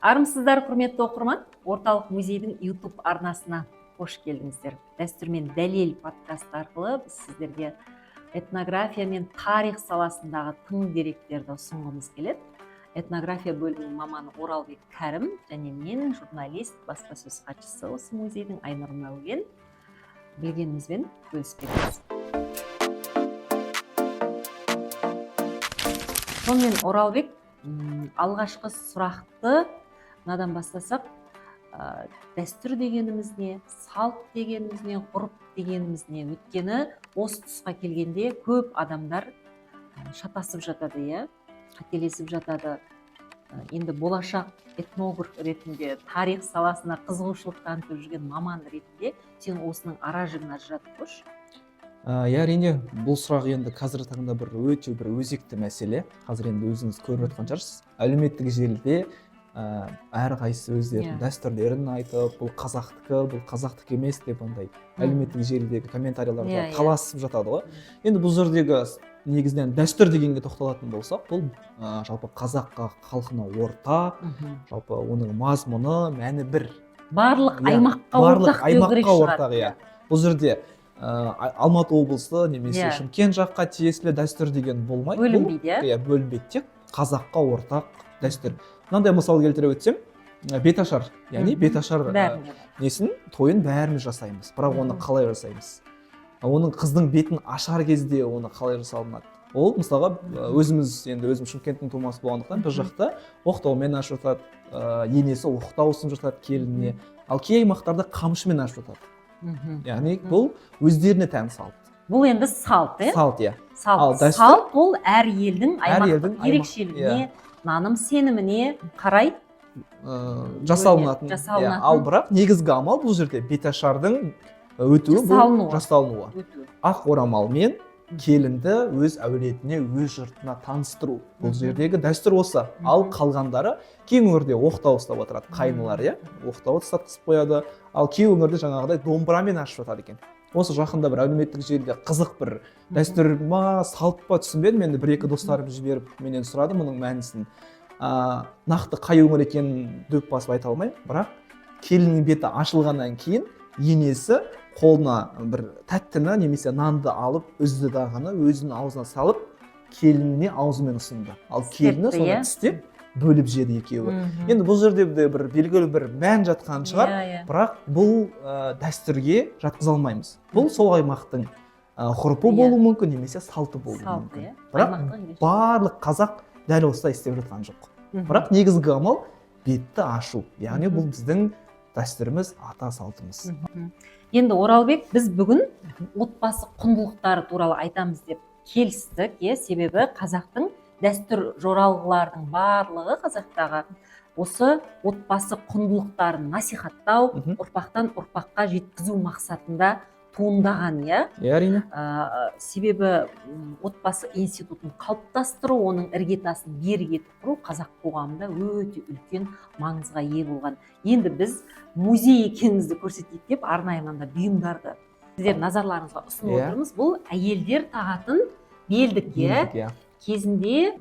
Армысыздар, құрметті оқырман. Орталық музейдің YouTube арнасына қош келдіңіздер. Дәстүр мен дәлел подкаст арқылы біз сіздерге этнография мен тарих саласындағы тың деректерді ұсынғымыз келеді. Этнография бөлімінің маманы Оралбек Кәрім және мен журналист, баспасөз хатшысы осы музейдің Айнұр Мәулен. Білгенімізбен бөліспекпіз. Сонымен Оралбек, алғашқы сұрақты мынадан бастасақ, дәстүр дегеніміз не, салт дегеніміз не, ғұрып дегеніміз не? Өйткені осы тұсқа келгенде көп адамдар шатасып жатады, қателесіп жатады. Енді болашақ этнограф ретінде, тарих саласына қызығушылық танытып жүрген маман ретінде сен осының ара жігін ажыратып көрші. Әрине, бұл сұрақ енді қазіргі таңда өте өзекті мәселе. Қазір енді өзіңіз көріп жатқан шығарсыз. Әлеуметтік желіде әрқайсысы өздерінің дәстүрлерін айтып, бұл қазақтікі, бұл қазақтікі емес деп ондай әлеуметтік желідегі комментарийлерде таласып жатады ғой. Енді бұл жердегі негізінен дәстүр дегенге тоқталатын болсақ, бұл жалпы қазаққа, халқына ортақ, жалпы оның мазмұны, мәні бір. Барлық аймаққа ортақ. Бұл жерде Алматы облысы немесе Шымкент жаққа тиесілі дәстүр деген болмайды. Бөлінбейді. Бөлінбейді, тек қазаққа ортақ дәстүр. Мынандай мысал келтіре өтсем, беташар, яғни беташар несін, тойын бәріміз жасаймыз. Бірақ оны қалай жасаймыз? Оның қыздың бетін ашар кезде оны қалай жасалынады? Ол мысалға өзім Шымкенттің тумасы болғандықтан бір жақта оқтаумен ашып жатады, енесі оқтау ұсынып жатады келініне, ал кей аймақтарда қамшымен ашып жатады. Яғни бұл өздеріне тән салт. Бұл енді салт, Салт, Салт бұл әр елдің аймақтық ерекшелігіне, наным сеніміне қарай жасалынатын. Ал бірақ негізгі амал бұл жерде беташардың өтуі, жасалынуы. Ақ орамалмен келінді өз әулетіне, өз жұртына таныстыру. Бұл жердегі дәстүр осы. Ал қалғандары кей өңірде оқтау ұстап отырады, қайнылар, оқтау ұстатқызып қояды. Ал кей өңірде жаңағыдай домбырамен ашып жатады екен. Осы жақында бір әлеуметтік желіде қызық бір дәстүр ма, салт па түсінбедім. Енді бір-екі достарым жіберіп менен сұрады мұның мәнісін. Нақты қай өңір екенін дөп басып айта алмаймын, бірақ келіннің беті ашылғаннан кейін енесі қолына бір тәттіні немесе нанды алып, үзді дағаны өзінің аузына салып, келініне аузымен ұсынды. Ал келіні соны тістеп бөліп жеді екеуі. Енді бұл жерде бір белгілі бір мән жатқан шығар, бірақ бұл дәстүрге жатқызалмаймыз. Бұл сол аймақтың ғұрпы болуы мүмкін, немесе салты болуы мүмкін. Бірақ барлық қазақ дәл осылай істеп жатқан жоқ. Бірақ негізгі амал бетті ашу. Яғни бұл біздің дәстүріміз, ата салтымыз. Енді Оралбек, біз бүгін отбасы құндылықтары туралы айтамыз деп келістік, себебі қазақтың дәстүр жоралғылардың барлығы қазақтағы осы отбасы құндылықтарын насихаттау, ұрпақтан ұрпаққа жеткізу мақсатында туындаған, Әрине. Себебі отбасы институтын қалыптастыру, оның іргетасын берік етіп құру қазақ қоғамында өте үлкен маңызға ие болған. Енді біз музей екенімізді көрсетейік деп арнайы мында бұйымдарды сіздер назарларыңызға ұсынып отырмыз. Бұл әйелдер тағатын белдік, кезінде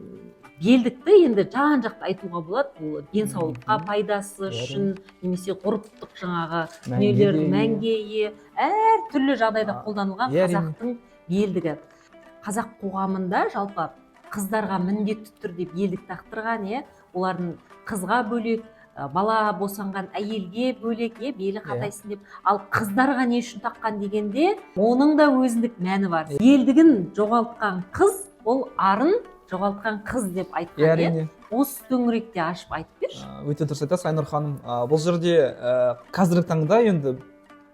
белдікті енді жан-жақты айтуға болады. Бұл денсаулыққа пайдасы үшін, немесе ғұрыптық жаңағы дүниелердің мәнге ие, әр түрлі жағдайда қолданылған қазақтың белдігі. Қазақ қоғамында жалпы қыздарға міндетті түрде белдік тақтырған, олардың қызға бөлек, бала босанған әйелге бөлек, белі қатайсын деп. Ал қыздарға не үшін таққан дегенде, оның да өзіндік мәні бар. Белдігін жоғалтқан қыз, ол арын жоғалтқан қыз деп айтқан. Осы төңіректе ашып айтып берші. Өте дұрыс айтасыз, Айнұр ханым. Бұл жерде қазіргі таңда енді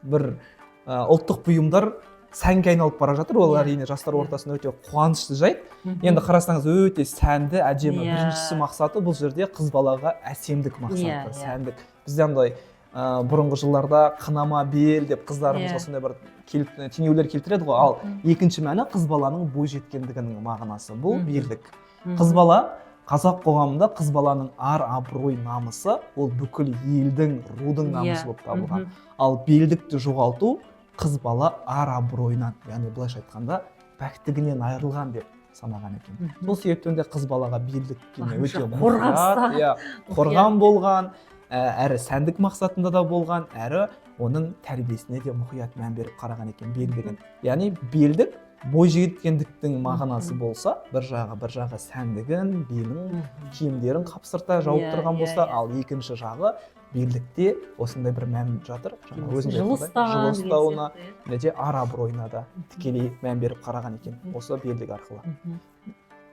бір ұлттық бұйымдар сәнге айналып бара жатыр. Ол әрине жастар ортасында өте қуанышты жайт. Енді қарасаңыз өте сәнді, әдемі. Біріншісі мақсаты бұл жерде қыз балаға әсемдік мақсаты, сәндік. Бізде андай бұрынғы жылдарда қынама бел деп қыздарымызға сондай бір теңеулер келтіреді ғой. Ал екінші мәні қыз баланың бой жеткендігінің мағынасы. Бұл белдік. Қыз бала, қазақ қоғамында қыз баланың ар абырой намысы, ол бүкіл елдің, рудың намысы болып табылған. Ал белдікті жоғалту қыз бала ар абыройынан, яғни былайша айтқанда пәктігінен айырылған деп санаған екен. Сол себептен де қыз балаға билікке өте қорғанса қорған болған, әрі сәндік мақсатында да болған, әрі оның тәрбиесіне де мұқият мән беріп қараған екен белдігін. Яғни белдік бойжеткендіктің мағынасы болса, бір жағы сәндігін, белін, киімдерін қапсырта жауып тұрған болса, ал екінші жағы белдікте осындай бір мән жатыр. Жылы ұстауына, және ар абыройына да тікелей мән беріп қараған екен осы белдік арқылы.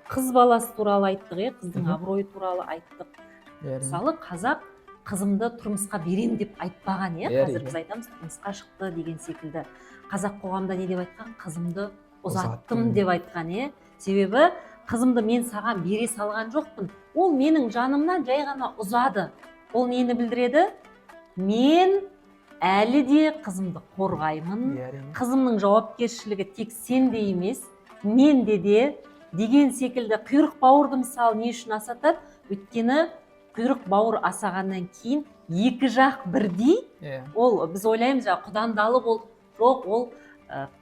Қыз баласы туралы айттық, қыздың абыройы туралы айттық. Мысалы, қазақ қызымды тұрмысқа берем деп айтпаған, қазір біз айтамыз тұрмысқа шықты деген секілді. Қазақ қоғамда не деп айтқан? Қызымды ұзаттым деп айтқан. Себебі қызымды мен саған бере салған жоқпын. Ол менің жанымнан жай ғана ұзады. Ол нені білдіреді? Мен әлі де қызымды қорғаймын. Қызымның жауапкершілігі тек сенде емес, менде де деген секілді. Құйрық бауырды мысалы не үшін асатады? Өйткені құйрық бауыр асағаннан кейін екі жақ бірдей. Ол біз ойлаймыз, құдандалы болды. Жоқ, ол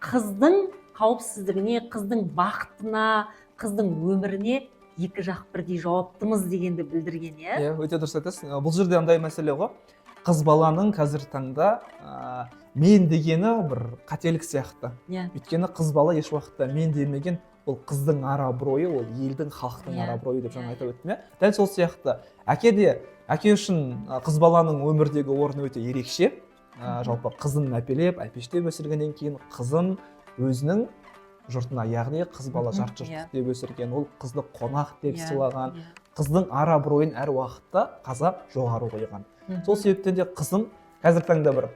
қыздың қауіпсіздігіне, қыздың бақытына, қыздың өміріне екі жақ бірдей жауаптымыз дегенді білдірген. Өте дұрыс айтасыз. Бұл жерде андай мәселе ғой. Қыз баланың қазір таңда мен дегені бір қателік сияқты. Өйткені қыз бала еш уақытта мен демеген, ол қыздың ар абыройы, ол елдің, халықтың ар абыройы деп жаңа айтып өттім. Дәл сол сияқты әке үшін қыз баланың өмірдегі орны өте ерекше. Жалпы қызын әпелеп, әпештеп өсіргеннен кейін қызын өзінің жұртына, яғни қыз бала жарты жұрт деп өсірген, ол қызды қонақ деп сыйлаған, қыздың ар абыройын әр уақытта қазақ жоғары қойған. Сол себептен де қызым қазіргі таңда бір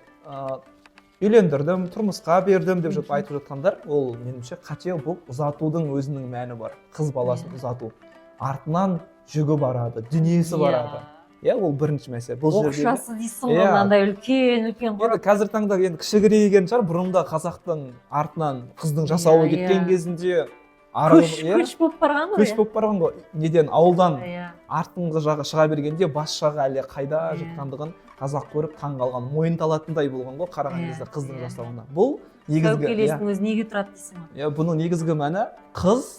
үйлендірдім, тұрмысқа бердім деп айтып жатқандар, ол меніңше қате. Бұл ұзатудың өзінің мәні бар. Қыз баласын ұзату. Артынан жүгі барады, дүниесі барады. Ол бірінші мәселе. Оқшасы дейсің ғой, мынандай үлкен қорап. Қазір таңда енді кішігірейген шығар, бұрында қазақтың артынан қыздың жасауы кеткен кезінде көш болып барған ғой. Көш болып барған ғой. Неден ауылдан артыңғы жағы шыға бергенде бас жағы әлі қайда жатқандығын қазақ көріп таң қалған, мойынталатындай болған ғой қараған кезде қыздың жасауына. Бұл негізгі сәукелесінің өзі неге тұрады дейсің ғой. Бұның негізгі мәні қыз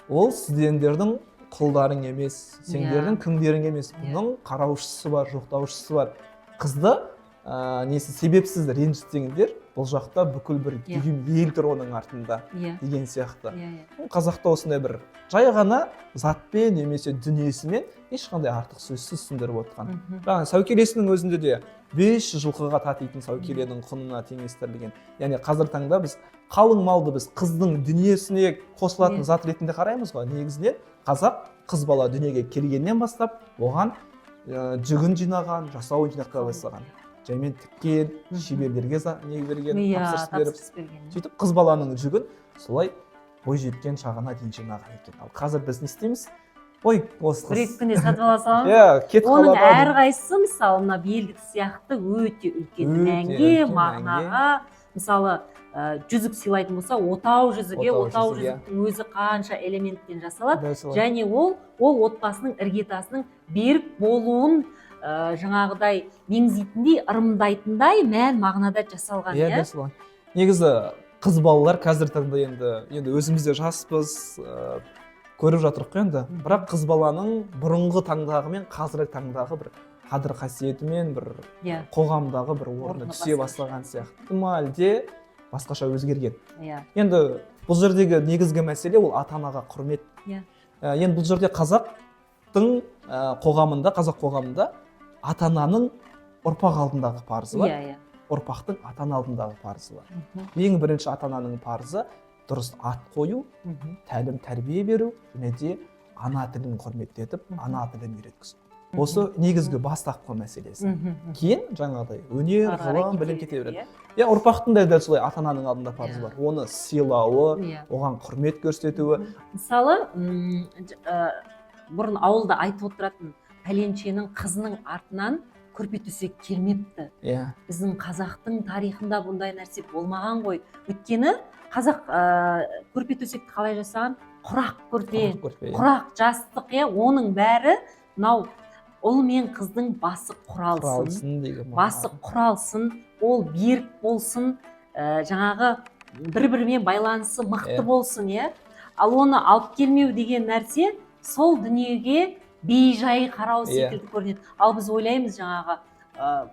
ол сіздердің құлдарың емес, сендердің күңдерің емес. Бұның қараушысы бар, жоқтаушысы бар. Қызды себепсіз ренжітсеңдер, бұл жақта бүкіл бір дүйім ел тұр оның артында деген сияқты. Қазақта осындай бір жай ғана затпен немесе дүниесімен ешқандай артық сөзсіз түсіндіріп отқан. Сәукелесінің өзінде де 500 жылқыға татитын сәукеленің құнына теңестірілген. Яғни қазір таңда біз қалың малды біз қыздың дүниесіне қосылатын зат ретінде қараймыз ғой. Негізінен қазақ қыз бала дүниеге келгеннен бастап оған жүгін жинаған, жасауын жинаққа бастаған. Жаймен тіккен, шеберлерге не берген, тапсырыс беріп, сөйтіп қыз баланың жүгін солай бойжеткен шағына дейін жинаған екен. Ал қазір біз не істейміз? Ой, осы қыз. Бір-екі күнде сатып ала саламыз. Оның әрқайсысы мысалы мына белдік сияқты өте үлкен мәнге, мағынаға. Мысалы, жүзік сыйлайтын болса, отау жүзіге, отау жүзіктің өзі қанша элементтен жасалады. Және ол отбасының іргетасының берік болуын жаңағыдай меңзейтіндей, ырымдайтындай мән мағынада жасалған. Негізі қыз балалар қазір таңда енді өзімізде жаспыз, көріп жатырық қой енді. Бірақ қыз баланың бұрынғы таңдағы мен қазіргі таңдағы бір қадір қасиетімен бір қоғамдағы бір орны түсе бастаған сияқты. Әлде басқаша өзгерген. Енді бұл жердегі негізгі мәселе ол ата-анаға құрмет. Енді бұл жерде қазақтың қоғамында, қазақ қоғамында ата-ананың ұрпақ алдындағы парызы бар. Ұрпақтың ата-ана алдындағы парызы бар. Ең бірінші ата-ананың парызы дұрыс ат қою, тәлім тәрбие беру, және де ана тілін құрметтетіп, ана тілін үйреткізу. Осы негізгі бастапқы мәселесі. Кейін жаңағыдай өнер, ғылым, білім кете береді. Ұрпақтың да дәл солай ата-ананың алдында парызы бар. Оны сыйлауы, оған құрмет көрсетуі. Мысалы, бұрын ауылда айтып отыратын пәленшенің қызының артынан көрпе төсек келмепті. Біздің қазақтың тарихында бұндай нәрсе болмаған ғой. Өйткені қазақ көрпе төсекті қалай жасаған? Құрақ көрпе, құрақ жастық, оның бәрі мынау ұл мен қыздың басы құралсын, ол берік болсын, жаңағы бір-бірімен байланысы мықты болсын, ал оны алып келмеу деген нәрсе сол дүниеге бейжай қарау секілді көрінеді. Ал біз ойлаймыз жаңағы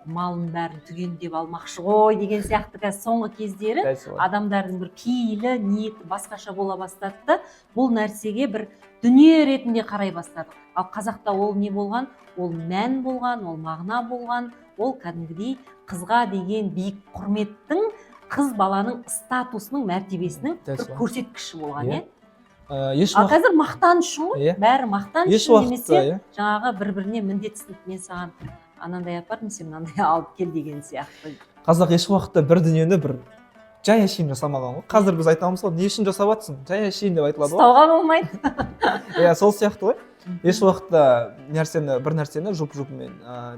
малын бәрін түгендеп алмақшы ғой деген сияқты. Қазір соңғы кездері адамдардың бір пейілі, ниеті басқаша бола бастады да, бұл нәрсеге бір дүние ретінде қарай бастадық. Ал қазақта ол не болған? Ол мән болған, ол мағына болған, ол кәдімгідей қызға деген биік құрметтің, қыз баланың статусының, мәртебесінің бір көрсеткіші болған, ал қазір мақтан үшін ғой, бәрі мақтан үшін, немесе жаңағы бір-біріне міндетсініп, мен саған анандай апардым, сен мынандай алып кел деген сияқты. Қазақ еш уақытта бір дүниені бір жай әшейін жасамаған ғой. Қазір біз айтамыз ғой, не үшін жасап жатсың? Жай әшейін деп айтылады ғой. Ұстауға болмайды. Сол сияқты ғой. Еш уақытта бір нәрсені жұп-жұпмен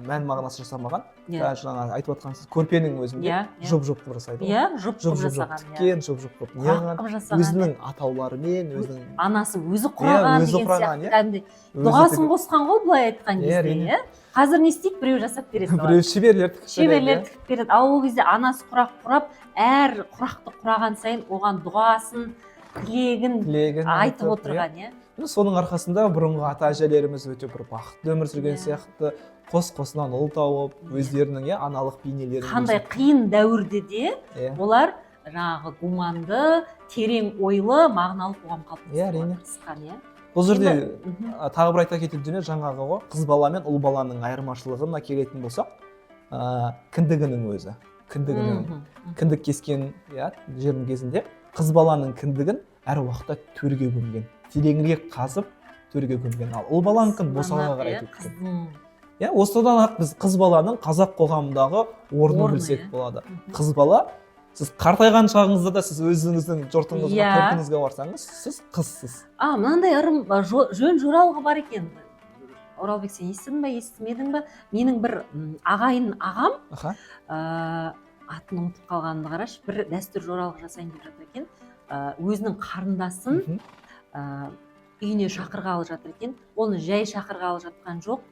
мән мағынасы жасамаған. Жаңа айтып жатқансыз, көрпенің өзінде жұп-жұп қылып жасайды ғой. Жұп-жұп жасаған. Тіккен, жұп-жұп қылып неғылған, өзінің атауларымен, өзінің анасы өзі құраған деген сияқты. Дұғасын қосқан ғой былай айтқан кезде. Қазір не істейді? Біреу жасап береді. Біреу шеберлер тігіп береді. Ал ол кезде анасы құрақ құрап, әр құрақты құраған сайын оған дұғасын, тілегін айтып отырған. Соның арқасында бұрынғы ата-әжелеріміз өте бір бақытты өмір сүрген сияқты, қос-қосынан ұл тауып, өздерінің аналық бейнелерін. Қандай қиын дәуірде де олар жаңағы гуманды, терең ойлы, мағыналы қоғам қалыптастырған. Бұл жерде тағы бір айта кететін дүние жаңағы ғой, қыз бала мен ұл баланың айырмашылығына келетін болсақ, кіндігінің өзі. Кіндік кескен жердің кезінде қыз баланың кіндігін әр уақытта төрге көмген. Тереңірек қазып төрге көмген. Ал ұл баланыкін босағаға қарай кеткен. Осыдан ақ біз қыз баланың қазақ қоғамындағы орнын білсек болады. Қыз бала, сіз қартайған шағыңызда да сіз өзіңіздің жұртыңызға, төркінізге барсаңыз, сіз қызсыз. Мынандай ырым жөн жоралғы бар екен. Оралбек, сен естідің бе, естімедің бе? Менің бір ағайын ағам, атын ұмытып қалғанымды қарашы, бір дәстүр жоралғы жасайын деп жатыр екен. Өзінің қарындасын үйіне шақырғалы жатыр екен. Оны жай шақырғалы жатқан жоқ.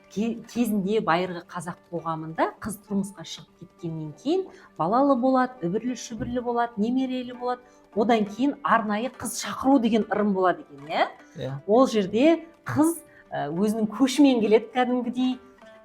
Кезінде байырғы қазақ қоғамында қыз тұрмысқа шығып кеткеннен кейін балалы болады, үбірлі-шүбірлі болады, немерелі болады. Одан кейін арнайы қыз шақыру деген ырым болады екен. Ол жерде қыз өзінің көшімен келеді кәдімгідей.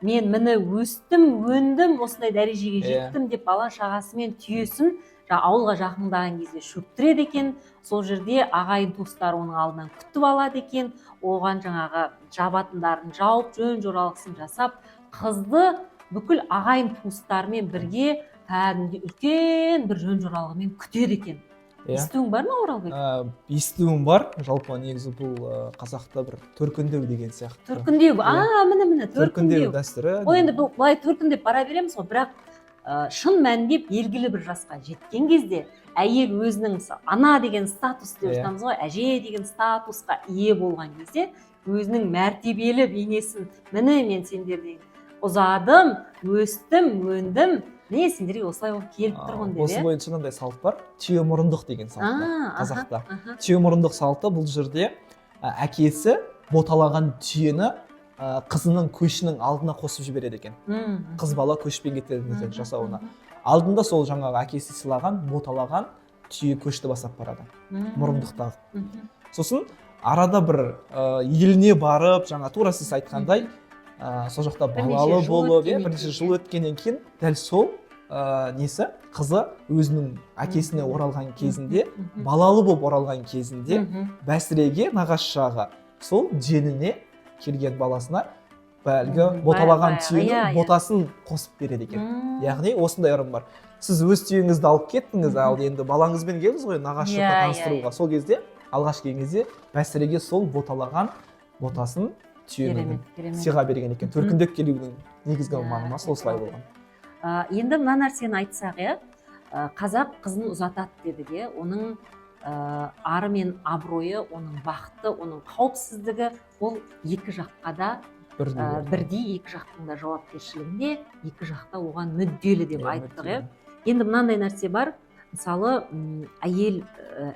Мен міне өстім, өндім, осындай дәрежеге жеттім деп бала шағасымен түйесін ауылға жақындаған кезде шөптіреді екен. Сол жерде ағайын туыстары оның алдынан күтіп алады екен. Оған жаңағы жабатындарын жауып, жөн жоралғысын жасап, қызды бүкіл ағайын туыстарымен бірге кәдімгідей үлкен бір жөн жоралғымен күтеді екен. Естуің бар ма, Оралбек? Естуім бар. Жалпы негізі бұл қазақта бір төркіндеу деген сияқты. Төркіндеу, міне, төркіндеу дәстүрі. Ол енді былай төркіндеп бара береміз ғой, бірақ шын мәнінде белгілі бір жасқа жеткен кезде әйел өзінің ана деген статус деп жатамыз ғой, әже деген статусқа ие болған кезде өзінің мәртебелі бейнесін, міне мен сендерден ұзадым, өстім, өндім, міне сендерге осылай болып келіп тұрмын деп. Осы бойынша мынандай салт бар, түйемұрындық деген салт бар қазақта. Түйемұрындық салты бұл жерде әкесі боталаған түйені қызының көшінің алдына қосып жібереді екен. Қыз бала көшпен кетеді жасауына. Алдында сол жаңағы әкесі сыйлаған, боталаған түйе көшті басап барады. Мұрындықтағы. Сосын арада бір еліне барып, жаңа тура сіз айтқандай, сол жақта балалы болып, бірнеше жыл өткеннен кейін дәл сол қызы өзінің әкесіне оралған кезінде, балалы болып оралған кезінде бәсіреге, нағашы жағы сол жиеніне келген баласына бәлгі боталаған түйенің ботасын қосып береді екен. Яғни осындай ырым бар. Сіз өз түйеңізді алып кеттіңіз, ал енді балаңызбен келдіңіз ғой нағашыға таныстыруға. Сол кезде алғаш келген кезде бәсіреге сол боталаған ботасын түйенің сыйға берген екен. Төркіндеп келудің негізгі мағынасы осылай болған. Енді мына нәрсені айтсақ, қазақ қызын ұзатады дедік, оның ары мен абыройы, оның бақыты, оның қауіпсіздігі ол екі жаққа да бірдей, екі жақтың да жауапкершілігінде, екі жақта оған мүдделі деп айттық. Енді мынандай нәрсе бар, мысалы әйел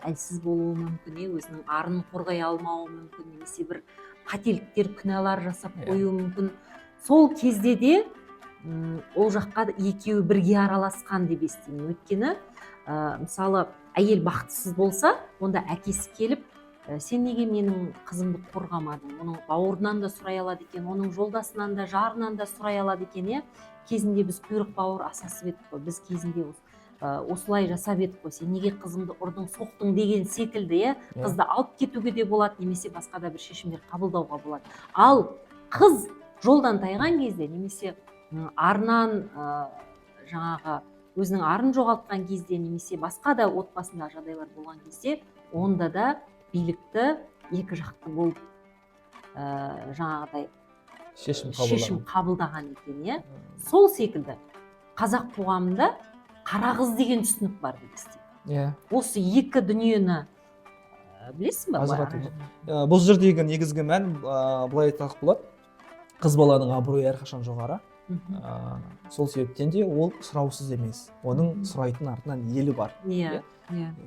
әлсіз болуы мүмкін, өзінің арын қорғай алмауы мүмкін, немесе бір қателіктер, күнәлар жасап қоюы мүмкін. Сол кезде де ол жаққа екеуі бірге араласқан деп естимін. Өйткені мысалы әйел бақытсыз болса, онда әкесі келіп сен неге менің қызымды қорғамадың, оның бауырынан да сұрай алады екен, оның жолдасынан да жарынан да сұрай алады екен. Иә, кезінде біз құйрық бауыр асасып едік қой, біз кезінде осылай жасап едік қой, сен неге қызымды ұрдың, соқтың деген секілді. Иә, қызды алып кетуге де болады, немесе басқа да бір шешімдер қабылдауға болады. Ал қыз жолдан тайған кезде, немесе арынан жаңағы өзінің арын жоғалтқан кезде, немесе басқа да отбасында жағдайлар болған кезде, онда да билікті екі жақты болып жаңағыдай шешім қабылдаған екен. Иә, сол секілді қазақ қоғамында қара қыз деген түсінік бар дейсіз. Иә, осы екі дүниені білесің ба? Бұл жердегі негізгі мән былай айтсақ болады, қыз баланың абыройы әрқашан жоғары. Сол себептен де ол сұраусыз емес, оның сұрайтын артынан елі бар.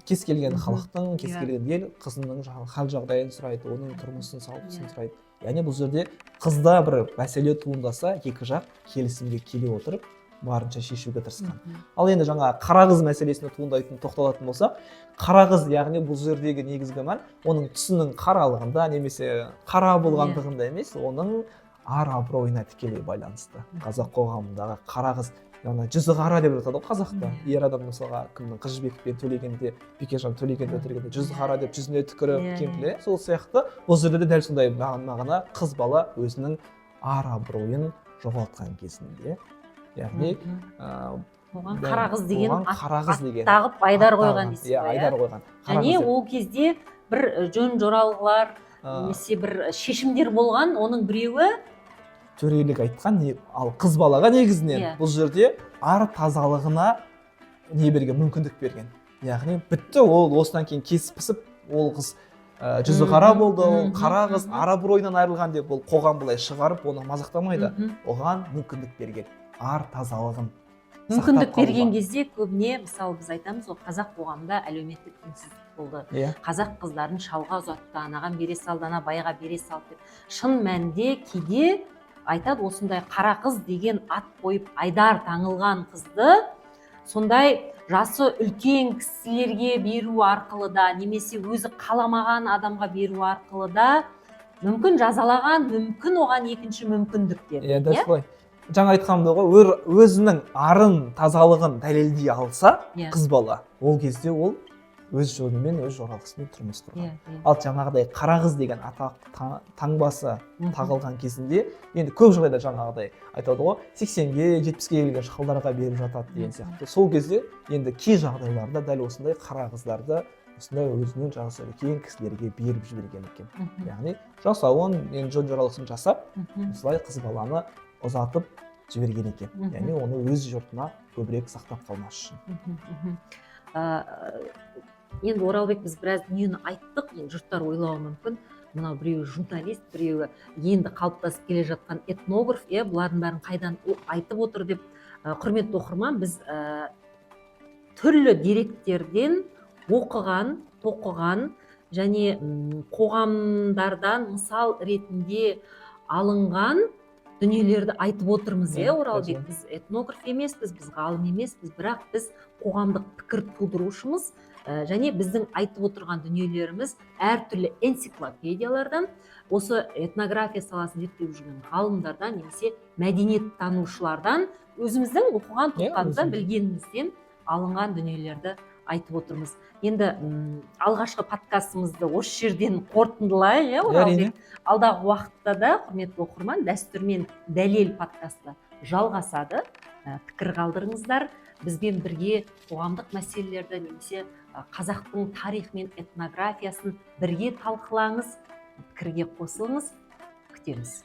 Кез келген халықтың, кез келген ел қызының хал жағдайын сұрайды, оның тұрмысын, салтысын сұрайды. Яғни бұл жерде қызда бір мәселе туындаса, екі жақ келісімге келе отырып барынша шешуге тырысқан. Ал енді жаңа қара қыз мәселесіне туындайтын тоқталатын болсақ, қара қыз, яғни бұл жердегі негізгі мән оның түсінің қаралығында немесе қара болғандығында емес, оның ар абыройына тікелей байланысты. Қазақ қоғамындағы қара қыз, яғни жүзі қара деп жатады ғой қазақта. Ер адам мысалға кімнің Қыз Жібекпен төлегенде, Бекежан төлегенде өлтіргенде жүзі қара деп жүзіне түкіріп кемпіле, сол сияқты бұл жерде де дәл сондай мағына, қыз бала өзінің ар абыройын жоғалтқан кезінде. Яғни оған қара қыз деген ат тағып айдар қойған дейсіз. Иә, айдар қойған. Және ол кезде бір жөн жоралғылар, немесе бір шешімдер болған, оның біреуі төрелік айтқан, ал қыз балаға негізінен бұл жерде ар тазалығына не берген, мүмкіндік берген. Яғни бітті, ол осыдан кейін кесіп пісіп, ол қыз жүзі қара болды, ол қара қыз ар абыройынан айырылған деп ол қоғам былай шығарып, оны мазақтамайды. Оған мүмкіндік берген, ар тазалығын мүмкіндік берген кезде көбіне, мысалы біз айтамыз, ол қазақ қоғамында әлеуметтік теңсіздік болды. Қазақ қыздарын шалға ұзатты, анаған бере салды, ана байға бере салды. Шын мәнінде кейде айтады, осындай қара қыз деген ат қойып айдар таңылған қызды сондай жасы үлкен кісілерге беру арқылы да, немесе өзі қаламаған адамға беру арқылы да мүмкін жазалаған, мүмкін оған екінші мүмкіндік берді. Дәл солай. Жаңа айтқанымда ғой, өзінің арын тазалығын дәлелдей алса, қыз бала, ол кезде ол өз жолымен, өз жоралғысымен тұрмыс құрған. Ал жаңағыдай қара қыз деген атақ таңбасы тағылған кезінде, енді көп жағдайда жаңағыдай айтады ғой, 80-ге, 70-ге келген шалдарға беріп жатады деген сияқты. Сол кезде енді кей жағдайларда дәл осындай қара қыздарды осындай өзінің жасы үлкен кісілерге беріп жіберген екен. Яғни жасауын, жөн жоралғысын жасап, осылай қыз баланы ұзатып жіберген екен. Яғни оны өз жұртына көбірек сақтап қалмас үшін. Енді Оралбек, біз біраз дүниені айттық, жұрттар ойлауы мүмкін, мынау біреуі журналист, біреуі енді қалыптасып келе жатқан этнограф, бұлардың бәрін қайдан айтып отыр деп. Құрметті оқырман, біз түрлі деректерден оқыған, тоқыған және қоғамдардан мысал ретінде алынған дүниелерді айтып отырмыз. Оралбек, біз этнограф емеспіз, біз ғалым емеспіз, бірақ біз қоғамдық пікір тудырушымыз, және біздің айтып отырған дүниелеріміз әртүрлі энциклопедиялардан, осы этнография саласын зерттеп жүрген ғалымдардан, немесе мәдениет танушылардан, өзіміздің оқыған тоққанымыздан, білгенімізден алынған дүниелерді айтып отырмыз. Енді алғашқы подкастымызды осы жерден қорытындылайық, Оралбек. Алдағы уақытта да, құрметті оқырман, дәстүрмен дәлел подкасты жалғасады. Пікір қалдырыңыздар, бізбен бірге қоғамдық мәселелерді, немесе қазақтың тарихы мен этнографиясын бірге талқылаңыз, пікірге қосылыңыз, күтеміз.